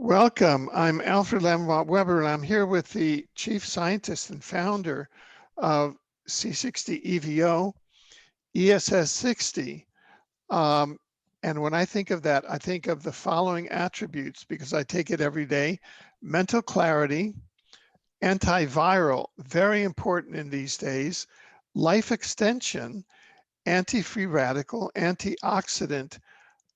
Welcome. I'm Alfred Lambremont Webre, and I'm here with the chief scientist and founder of C60 Evo, ESS60. And when I think of that, I think of the following attributes because I take it every day: mental clarity, antiviral, very important in these days, life extension, anti-free radical, antioxidant,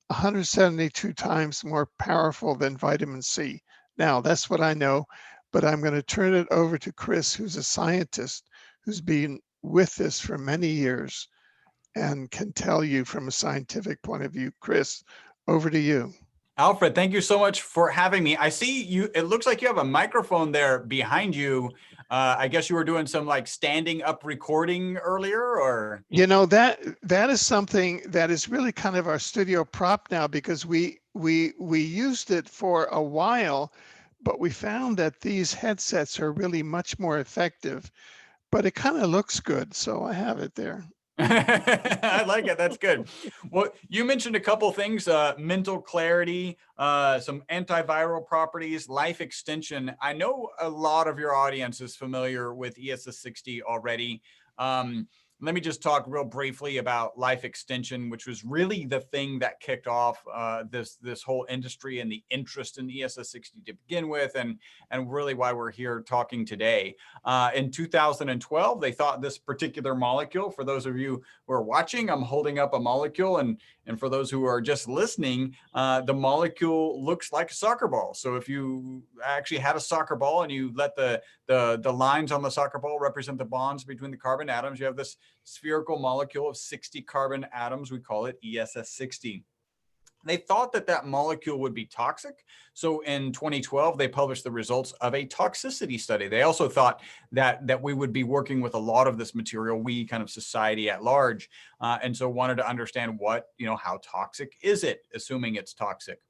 172 times more powerful than vitamin C. Now, that's what I know, but I'm going to turn it over to Chris, who's a scientist who's been with this for many years and can tell you from a scientific point of view. Chris, over to you. Alfred, thank you so much for having me. I see you, it looks like you have a microphone there behind you. I guess you were doing some like standing up recording earlier, or? You know, that is something that is really kind of our studio prop now, because we used it for a while, but we found that these headsets are really much more effective, but it kind of looks good, so I have it there. I like it. That's good. Well, you mentioned a couple things, mental clarity, some antiviral properties, life extension. I know a lot of your audience is familiar with ESS60 already. Let me just talk real briefly about life extension, which was really the thing that kicked off this whole industry and the interest in ESS60 to begin with, and really why we're here talking today. In 2012, they thought this particular molecule, for those of you who are watching, I'm holding up a molecule, and for those who are just listening, the molecule looks like a soccer ball. So if you actually had a soccer ball and you let the lines on the soccer ball represent the bonds between the carbon atoms, you have this spherical molecule of 60 carbon atoms. We call it ESS60. They thought that that molecule would be toxic. So in 2012, they published the results of a toxicity study. They also thought that we would be working with a lot of this material, we kind of society at large. And so wanted to understand how toxic is it, assuming it's toxic.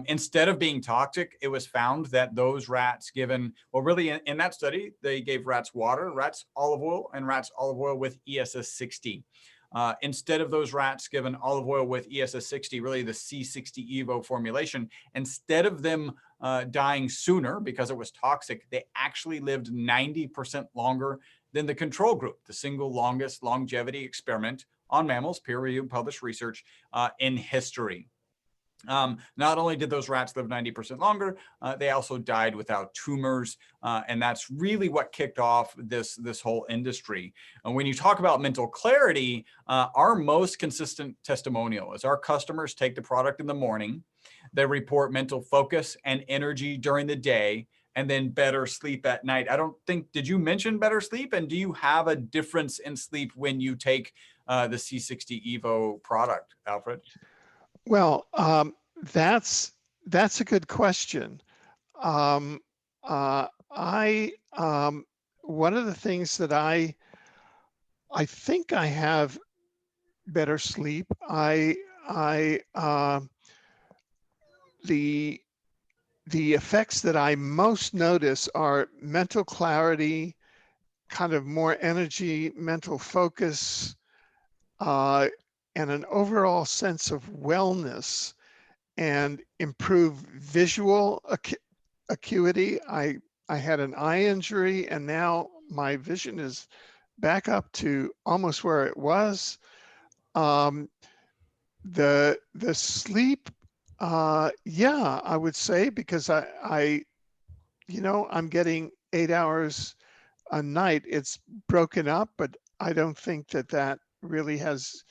Instead of being toxic, it was found that those rats given, well, really in that study, they gave rats water, rats olive oil, and rats olive oil with ESS60. Instead of those rats given olive oil with ESS60, really the C60 Evo formulation, instead of them dying sooner because it was toxic, they actually lived 90% longer than the control group, the single longest longevity experiment on mammals, peer-reviewed published research in history. Not only did those rats live 90% longer, they also died without tumors. And that's really what kicked off this whole industry. And when you talk about mental clarity, our most consistent testimonial is our customers take the product in the morning, they report mental focus and energy during the day, and then better sleep at night. I don't think, did you mention better sleep? And do you have a difference in sleep when you take the C60 Evo product, Alfred? Well, that's a good question. I one of the things that I think I have better sleep. The effects that I most notice are mental clarity, kind of more energy, mental focus, and an overall sense of wellness and improved visual acuity. I had an eye injury, and now my vision is back up to almost where it was. The sleep, yeah, I would say, because I'm getting 8 hours a night. It's broken up, but I don't think that really has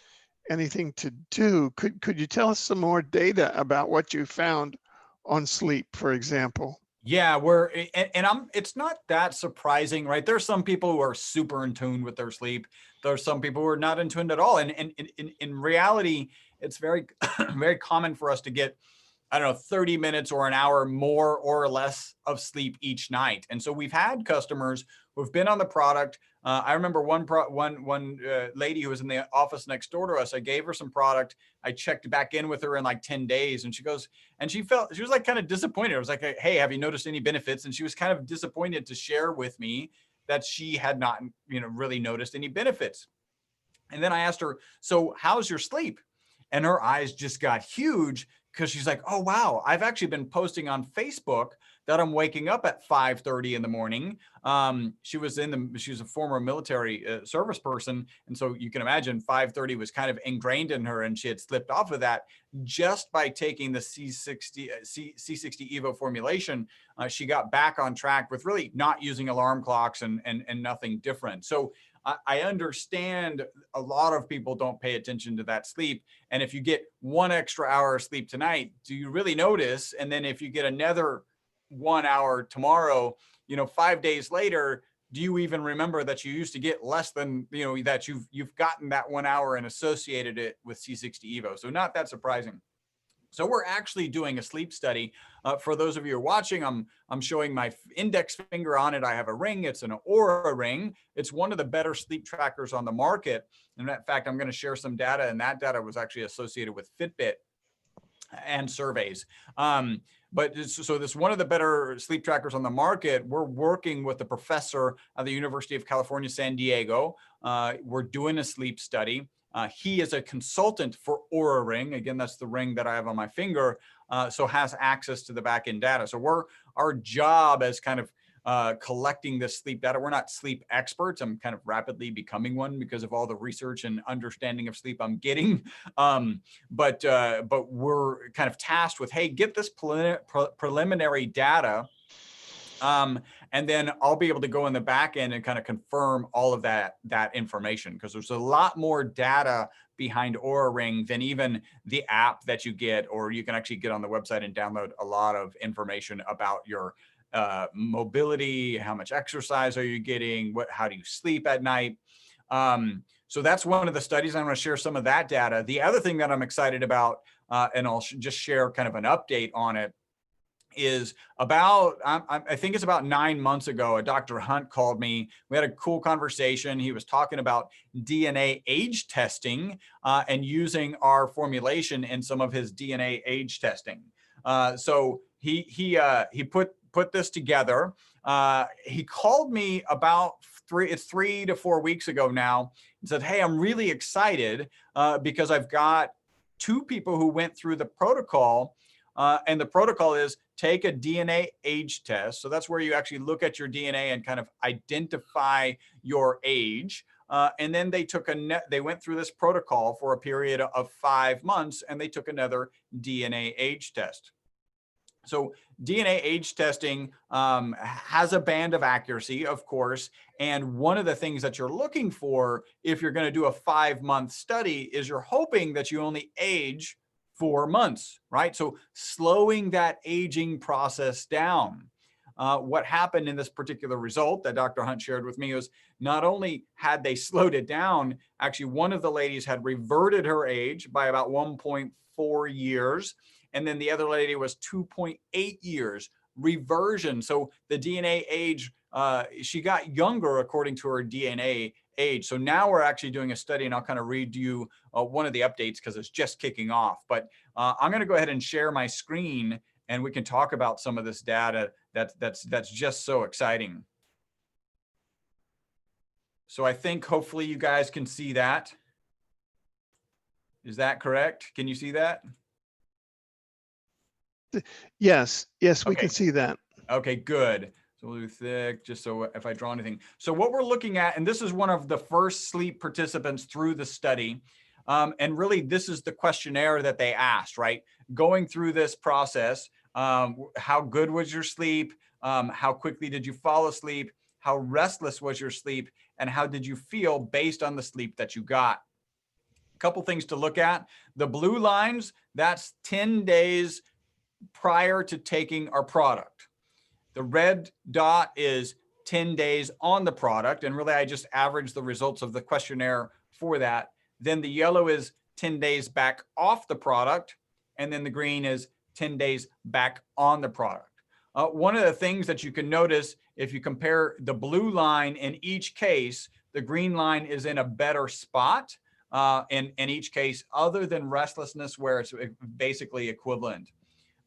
anything to do. Could you tell us some more data about what you found on sleep, for example? Yeah, it's not that surprising, right? There's some people who are super in tune with their sleep. There's some people who are not in tune at all. And in reality, it's very, very common for us to get, I don't know, 30 minutes or an hour more or less of sleep each night. And so we've had customers who've been on the product. I remember one lady who was in the office next door to us. I gave her some product. I checked back in with her in like 10 days, and she goes, and she was like kind of disappointed. I was like, hey, have you noticed any benefits? And she was kind of disappointed to share with me that she had not, really noticed any benefits. And then I asked her, so how's your sleep? And her eyes just got huge, because she's like, oh, wow, I've actually been posting on Facebook that I'm waking up at 5:30 in the morning. She was a former military service person. And so you can imagine 5:30 was kind of ingrained in her, and she had slipped off of that just by taking the C60 Evo formulation. She got back on track with really not using alarm clocks and nothing different. So I understand a lot of people don't pay attention to that sleep. And if you get 1 extra hour of sleep tonight, do you really notice? And then if you get another 1 hour tomorrow, 5 days later, do you even remember that you used to get less than, that you've gotten that 1 hour and associated it with C60 Evo? So not that surprising. So we're actually doing a sleep study. For those of you who are watching, I'm showing my index finger on it. I have a ring. It's an Oura ring. It's one of the better sleep trackers on the market. And in fact, I'm going to share some data, and that data was actually associated with Fitbit and surveys. So this one of the better sleep trackers on the market. We're working with a professor at the University of California, San Diego. We're doing a sleep study. He is a consultant for Oura Ring. Again, that's the ring that I have on my finger, so has access to the back-end data. So our job as kind of collecting this sleep data. We're not sleep experts. I'm kind of rapidly becoming one because of all the research and understanding of sleep I'm getting. But we're kind of tasked with, hey, get this preliminary data. And then I'll be able to go in the back end and kind of confirm all of that information, because there's a lot more data behind Oura Ring than even the app that you get, or you can actually get on the website and download a lot of information about your mobility, how much exercise are you getting, how do you sleep at night. So that's one of the studies. I'm going to share some of that data. The other thing that I'm excited about, and I'll just share kind of an update on it, is about, I think it's about 9 months ago, a Dr. Hunt called me. We had a cool conversation. He was talking about DNA age testing and using our formulation in some of his DNA age testing. So he put this together. He called me about 3 to 4 weeks ago now and said, hey, I'm really excited because I've got 2 people who went through the protocol. And the protocol is take a DNA age test. So that's where you actually look at your DNA and kind of identify your age. And then they went through this protocol for a period of 5 months, and they took another DNA age test. So DNA age testing has a band of accuracy, of course. And one of the things that you're looking for if you're going to do a 5-month study is you're hoping that you only age 4 months, right? So slowing that aging process down. What happened in this particular result that Dr. Hunt shared with me was not only had they slowed it down, actually one of the ladies had reverted her age by about 1.4 years. And then the other lady was 2.8 years reversion. So the DNA age, she got younger according to her DNA age. So now we're actually doing a study, and I'll kind of read you one of the updates because it's just kicking off. But I'm going to go ahead and share my screen, and we can talk about some of this data that's just so exciting. So I think hopefully you guys can see that. Is that correct? Can you see that? Yes, we Okay. can see that. Okay, good. So we'll do thick, just so if I draw anything. So what we're looking at, and this is one of the first sleep participants through the study. And really, this is the questionnaire that they asked, right? Going through this process, how good was your sleep? How quickly did you fall asleep? How restless was your sleep? And how did you feel based on the sleep that you got? A couple things to look at. The blue lines, that's 10 days prior to taking our product. The red dot is 10 days on the product. And really, I just averaged the results of the questionnaire for that. Then the yellow is 10 days back off the product. And then the green is 10 days back on the product. One of the things that you can notice, if you compare the blue line in each case, the green line is in a better spot in each case, other than restlessness, where it's basically equivalent.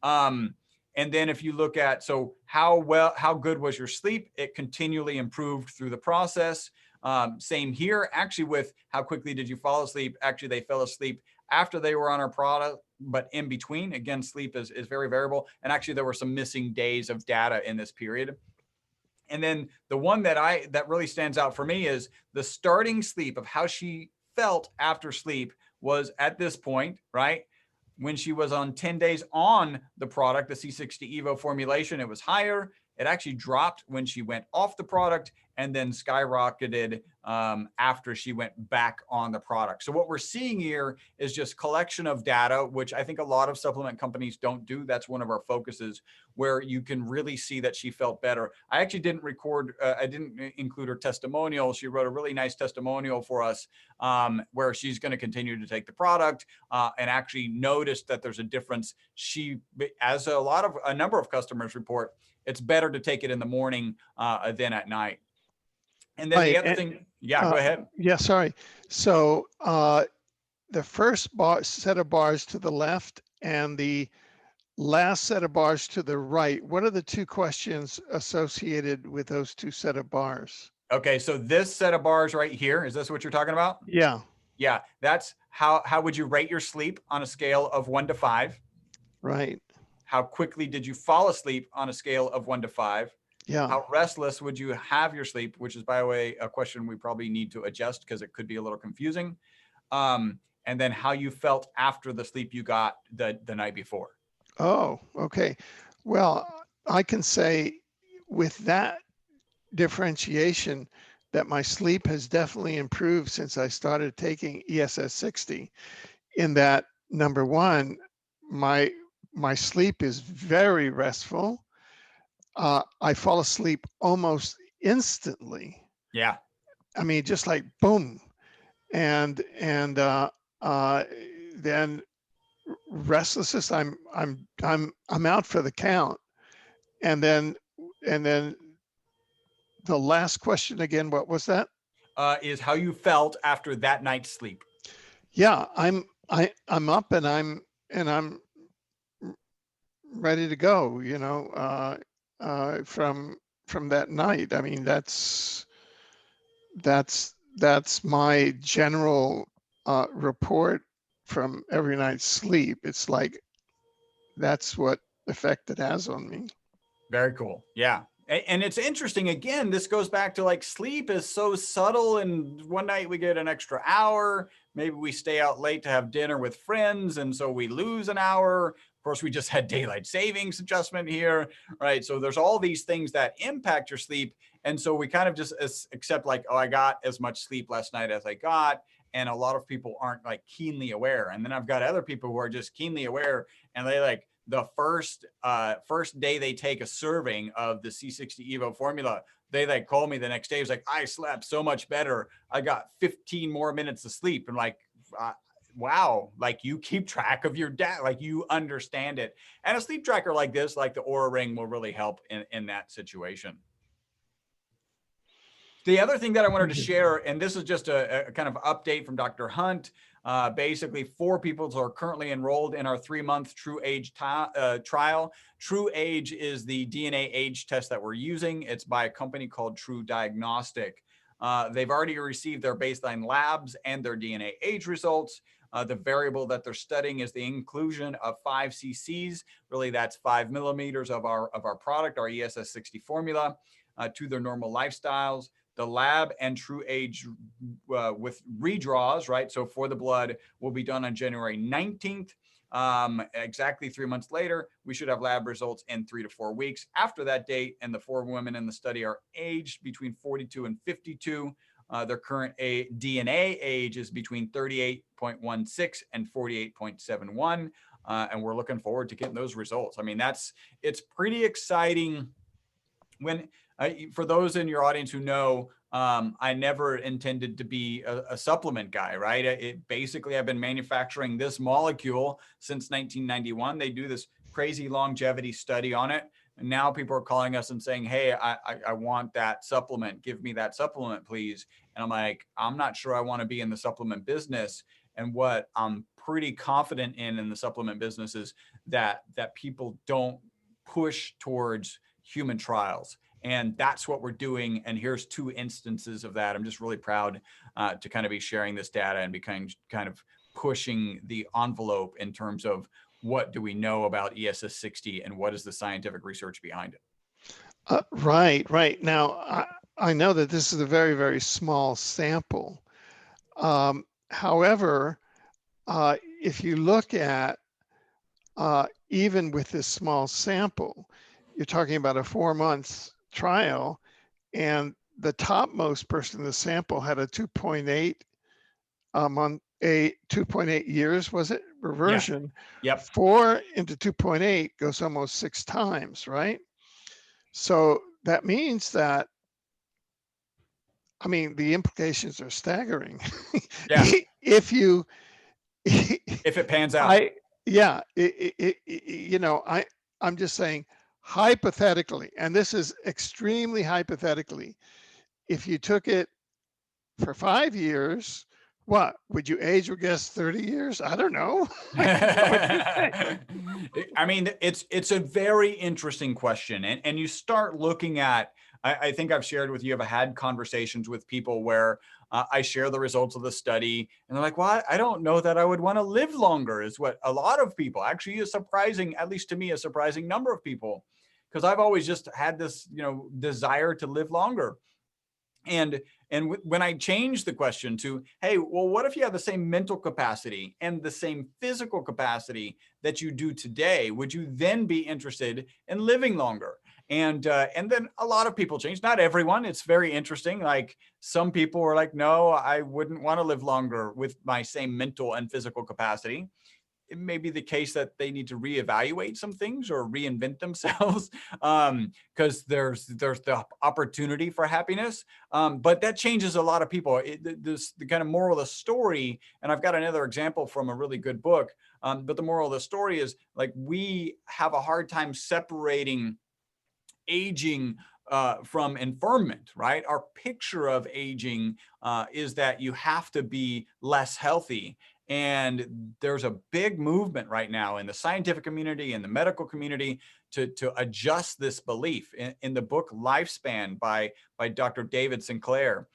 And then if you look at, so how good was your sleep? It continually improved through the process. Same here, actually, with how quickly did you fall asleep? Actually, they fell asleep after they were on our product, but in between. Again, sleep is very variable. And actually there were some missing days of data in this period. And then the one that really stands out for me is the starting sleep of how she felt after sleep was at this point, right? When she was on 10 days on the product, the C60 Evo formulation, it was higher. It actually dropped when she went off the product and then skyrocketed after she went back on the product. So what we're seeing here is just collection of data, which I think a lot of supplement companies don't do. That's one of our focuses, where you can really see that she felt better. I actually didn't record, I didn't include her testimonial. She wrote a really nice testimonial for us where she's going to continue to take the product and actually noticed that there's a difference. She, as a number of customers report, it's better to take it in the morning than at night. And then the other thing, yeah, go ahead. Yeah, sorry. So the first set of bars to the left and the last set of bars to the right, what are the two questions associated with those two set of bars? Okay, so this set of bars right here, is this what you're talking about? Yeah. Yeah, that's how would you rate your sleep on a scale of 1 to 5? Right. How quickly did you fall asleep on a scale of 1 to 5? Yeah. How restless would you have your sleep, which is, by the way, a question we probably need to adjust because it could be a little confusing. And then how you felt after the sleep you got the night before. Oh, okay. Well, I can say with that differentiation that my sleep has definitely improved since I started taking ESS 60, in that, number one, my sleep is very restful. I fall asleep almost instantly. Yeah. I mean, just like boom. And then restlessness, I'm out for the count. And then the last question again, what was that? Is how you felt after that night's sleep. Yeah, I'm up and I'm ready to go, you know, from that night. I mean, that's my general report from every night's sleep. It's like, that's what effect it has on me. Very cool. Yeah. And it's interesting. Again, this goes back to like sleep is so subtle. And one night we get an extra hour. Maybe we stay out late to have dinner with friends. And so we lose an hour. Of course, we just had daylight savings adjustment here, right? So there's all these things that impact your sleep. And so we kind of just accept like, oh, I got as much sleep last night as I got. And a lot of people aren't like keenly aware. And then I've got other people who are just keenly aware and they like, the first day they take a serving of the C60 Evo formula, they like call me the next day. It's like, I slept so much better. I got 15 more minutes of sleep. And like, wow, like you keep track of your data, like you understand it. And a sleep tracker like this, like the Oura Ring, will really help in that situation. The other thing that I wanted to share, and this is just a kind of update from Dr. Hunt, basically 4 people are currently enrolled in our 3-month True Age trial. True Age is the DNA age test that we're using. It's by a company called True Diagnostic. They've already received their baseline labs and their DNA age results. The variable that they're studying is the inclusion of 5 cc's. Really, that's 5 milliliters of our product, our ESS 60 formula, to their normal lifestyles. The lab and True Age with redraws, right? So for the blood will be done on January 19th. Exactly 3 months later, we should have lab results in 3 to 4 weeks after that date. And the 4 women in the study are aged between 42 and 52. Their current DNA age is between 38.16 and 48.71. And we're looking forward to getting those results. I mean, it's pretty exciting when, for those in your audience who know, I never intended to be a supplement guy, right? Basically, I've been manufacturing this molecule since 1991. They do this crazy longevity study on it. And now people are calling us and saying, hey, I want that supplement. Give me that supplement, please. And I'm like, I'm not sure I want to be in the supplement business. And what I'm pretty confident in the supplement business is that people don't push towards human trials. And that's what we're doing. And here's 2 instances of that. I'm just really proud to kind of be sharing this data and be kind of pushing the envelope in terms of what do we know about ESS60 and what is the scientific research behind it. Right. Now, I know that this is a very, very small sample. However, if you look at even with this small sample, you're talking about a 4-month trial, and the topmost person in the sample had a 2.8 on a 2.8 years, was it, reversion? Yeah. Yep. 4 into 2.8 goes almost 6 times, right? So that means that, I mean, the implications are staggering. Yeah. If you, If it pans out. I'm just saying, hypothetically, and this is extremely hypothetically, if you took it for 5 years, what would you age or guess 30 years? I don't know. I mean, it's a very interesting question. And you start looking at, I think I've shared with you, I've had conversations with people where I share the results of the study and they're like, well, I don't know that I would want to live longer, is what a lot of people, actually a surprising, at least to me, a surprising number of people, because I've always just had this, desire to live longer. And when I changed the question to, hey, well, what if you have the same mental capacity and the same physical capacity that you do today? Would you then be interested in living longer? And then a lot of people change. Not everyone. It's very interesting. Like some people were like, no, I wouldn't want to live longer with my same mental and physical capacity. It may be the case that they need to reevaluate some things or reinvent themselves because there's the opportunity for happiness. But that changes a lot of people. The kind of moral of the story, and I've got another example from a really good book, but the moral of the story is like we have a hard time separating aging from infirmment, right? Our picture of aging is that you have to be less healthy. And there's a big movement right now in the scientific community and the medical community to adjust this belief. In the book Lifespan by Dr. David Sinclair,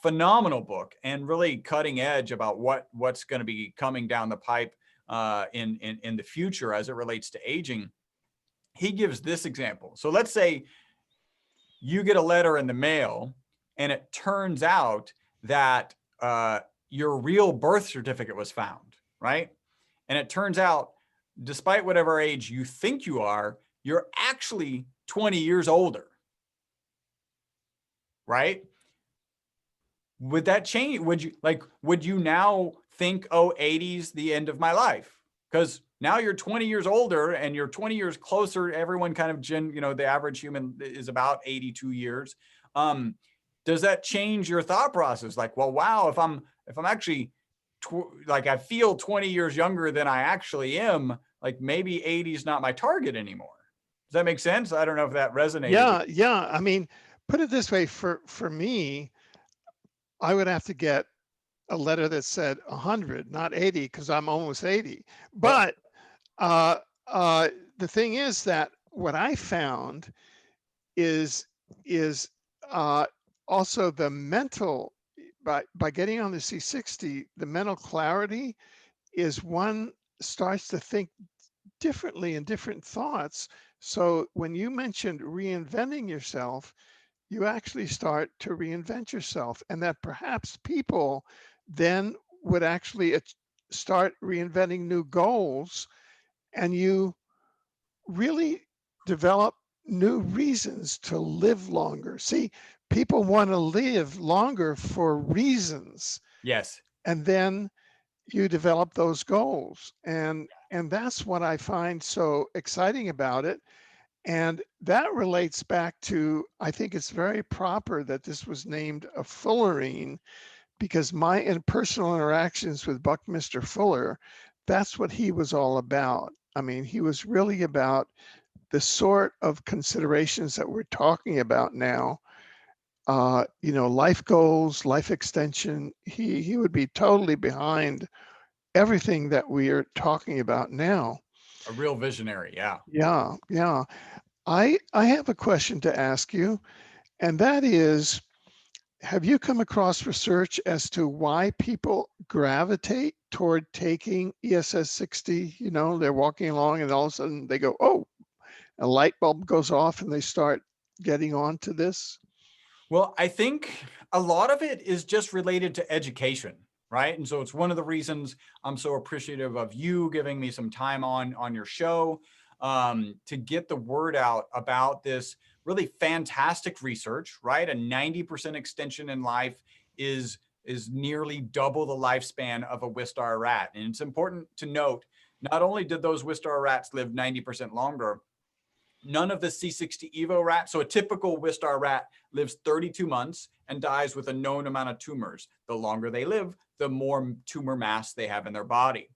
phenomenal book and really cutting edge about what's going to be coming down the pipe in the future as it relates to aging. He gives this example. So let's say you get a letter in the mail and it turns out that your real birth certificate was found, right? And it turns out, despite whatever age you think you are, you're actually 20 years older, right? Would that change? Would you now think, oh, 80's the end of my life? Because now you're 20 years older and you're 20 years closer. Everyone kind of, the average human is about 82 years. Does that change your thought process? Like, well, wow, if I'm actually I feel 20 years younger than I actually am, like maybe 80 is not my target anymore. Does that make sense? I don't know if that resonated. Yeah. I mean, put it this way, for me, I would have to get a letter that said 100, not 80, because I'm almost 80. But the thing is that what I found is also the mental, by getting on the C60, the mental clarity is one starts to think differently and different thoughts. So when you mentioned reinventing yourself, you actually start to reinvent yourself, and that perhaps people then would actually start reinventing new goals, and you really develop new reasons to live longer. See, people want to live longer for reasons. Yes. And then you develop those goals. And that's what I find so exciting about it. And that relates back to, I think it's very proper that this was named a Fullerene, because my personal interactions with Buckminster Fuller, that's what he was all about. I mean, he was really about the sort of considerations that we're talking about now. Life goals, life extension. He would be totally behind everything that we are talking about now. A real visionary. Yeah. Yeah. I have a question to ask you, and that is, have you come across research as to why people gravitate toward taking ESS 60, you know, they're walking along and all of a sudden they go, oh, a light bulb goes off and they start getting on to this? Well, I think a lot of it is just related to education, right? And so it's one of the reasons I'm so appreciative of you giving me some time on your show, to get the word out about this really fantastic research, right? A 90% extension in life is nearly double the lifespan of a Wistar rat. And it's important to note, not only did those Wistar rats live 90% longer, none of the C60 Evo rats. So a typical Wistar rat lives 32 months and dies with a known amount of tumors. The longer they live, the more tumor mass they have in their body.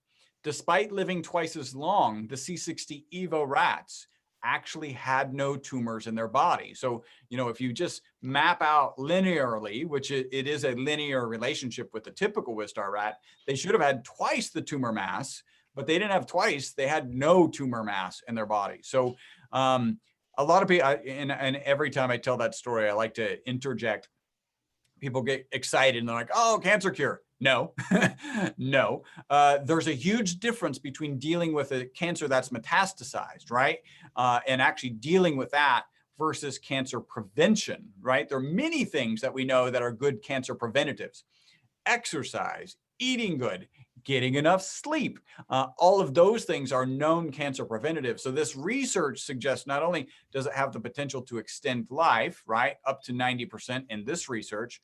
Despite living twice as long, the C60 Evo rats actually had no tumors in their body. So, you know, if you just map out linearly, which it is a linear relationship with the typical Wistar rat, they should have had twice the tumor mass, but they didn't have twice. They had no tumor mass in their body. So a lot of people, and every time I tell that story, I like to interject. People get excited and they're like, oh, cancer cure. No, no. There's a huge difference between dealing with a cancer that's metastasized, right? And actually dealing with that versus cancer prevention, right? There are many things that we know that are good cancer preventatives. Exercise, eating good, getting enough sleep. All of those things are known cancer preventative. So this research suggests not only does it have the potential to extend life, right, up to 90% in this research,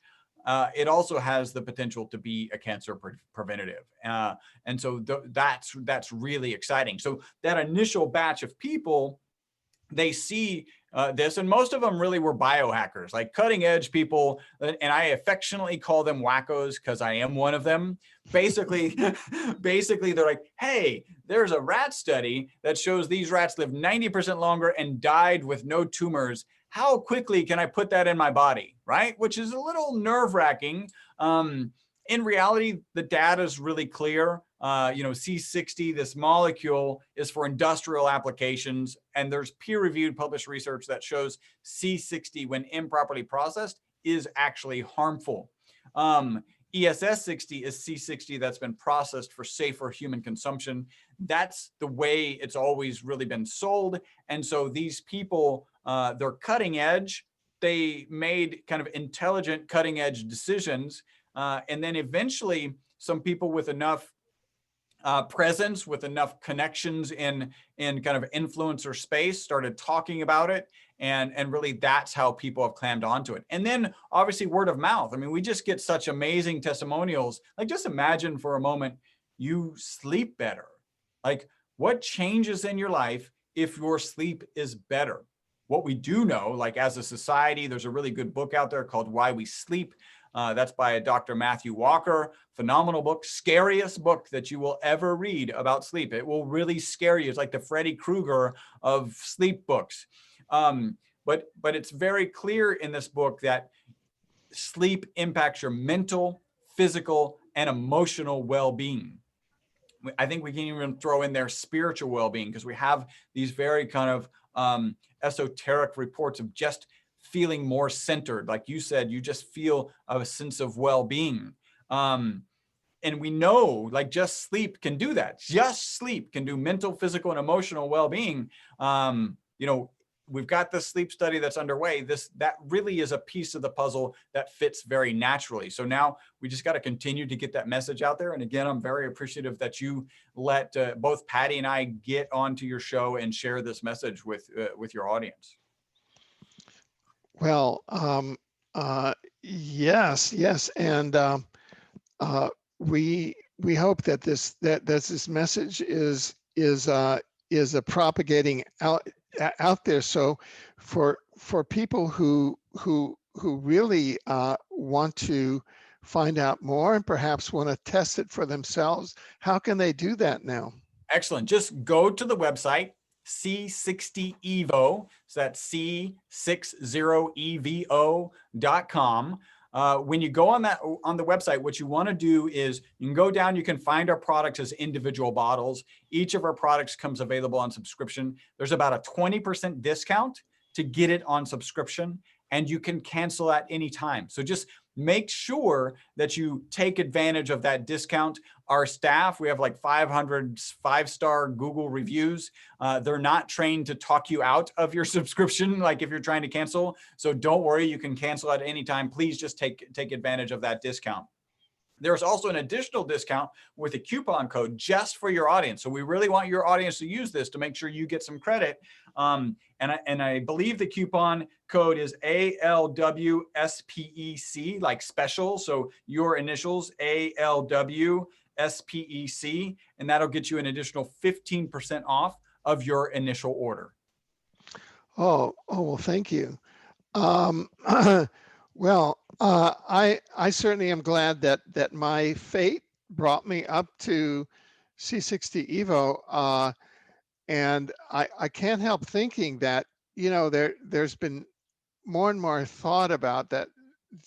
it also has the potential to be a cancer preventative. And so that's really exciting. So that initial batch of people, they see this, and most of them really were biohackers, like cutting edge people. And I affectionately call them wackos because I am one of them. Basically, they're like, hey, there's a rat study that shows these rats live 90% longer and died with no tumors. How quickly can I put that in my body, right? Which is a little nerve wracking. In reality, the data is really clear. C60, this molecule, is for industrial applications, and there's peer-reviewed published research that shows C60, when improperly processed, is actually harmful. ESS 60 is C60 that's been processed for safer human consumption. That's the way it's always really been sold. And so these people, they're cutting edge. They made kind of intelligent cutting edge decisions. And then eventually some people with enough presence, with enough connections in kind of influencer space, started talking about it. And really that's how people have clammed onto it. And then obviously word of mouth. I mean, we just get such amazing testimonials. Like, just imagine for a moment, you sleep better. Like, what changes in your life if your sleep is better? What we do know, like as a society, there's a really good book out there called Why We Sleep. That's by Dr. Matthew Walker. Phenomenal book, scariest book that you will ever read about sleep. It will really scare you. It's like the Freddy Krueger of sleep books. But it's very clear in this book that sleep impacts your mental, physical, and emotional well-being. I think we can even throw in there spiritual well-being, because we have these very kind of esoteric reports of just feeling more centered. Like you said, you just feel a sense of well-being. And we know, like, just sleep can do that. Just sleep can do mental, physical, and emotional well-being. We've got this sleep study that's underway. That really is a piece of the puzzle that fits very naturally. So now we just got to continue to get that message out there. And again, I'm very appreciative that you let both Patty and I get onto your show and share this message with your audience. Well, yes, and we hope that this message is propagating out there. So for people who really want to find out more and perhaps want to test it for themselves, how can they do that now? Excellent. Just go to the website, C60 Evo. So that's C60EVO.com. When you go on the website, what you want to do is you can go down, you can find our products as individual bottles. Each of our products comes available on subscription. There's about a 20% discount to get it on subscription, and you can cancel at any time. So just make sure that you take advantage of that discount. our staff, we have like 500 5-star Google reviews. They're not trained to talk you out of your subscription, like if you're trying to cancel. So don't worry, you can cancel at any time. Please just take advantage of that discount. There's also an additional discount with a coupon code just for your audience. So we really want your audience to use this to make sure you get some credit. And I believe the coupon code is ALWSPEC, like special. So your initials, ALWSPEC, and that'll get you an additional 15% off of your initial order. Oh, well, thank you. Well, I certainly am glad that my fate brought me up to C60 Evo, and I can't help thinking that, you know, there's been more and more thought about that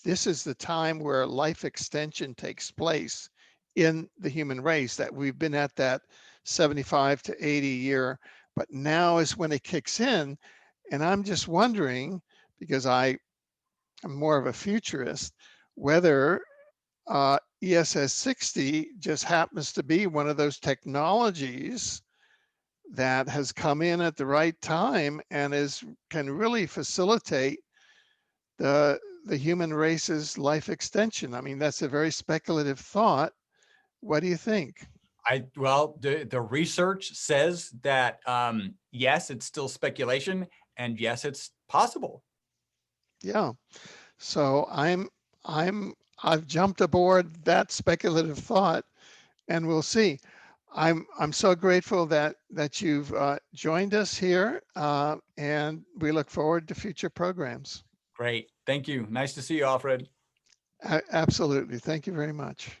this is the time where life extension takes place in the human race, that we've been at that 75 to 80 year, but now is when it kicks in. And I'm just wondering, because I'm more of a futurist, whether ESS 60 just happens to be one of those technologies that has come in at the right time and can really facilitate the human race's life extension. I mean, that's a very speculative thought. What do you think? Well, the research says that yes, it's still speculation, and yes, it's possible. Yeah. So I've jumped aboard that speculative thought, and we'll see. I'm so grateful that you've joined us here, and we look forward to future programs. Great. Thank you. Nice to see you, Alfred. Absolutely. Thank you very much.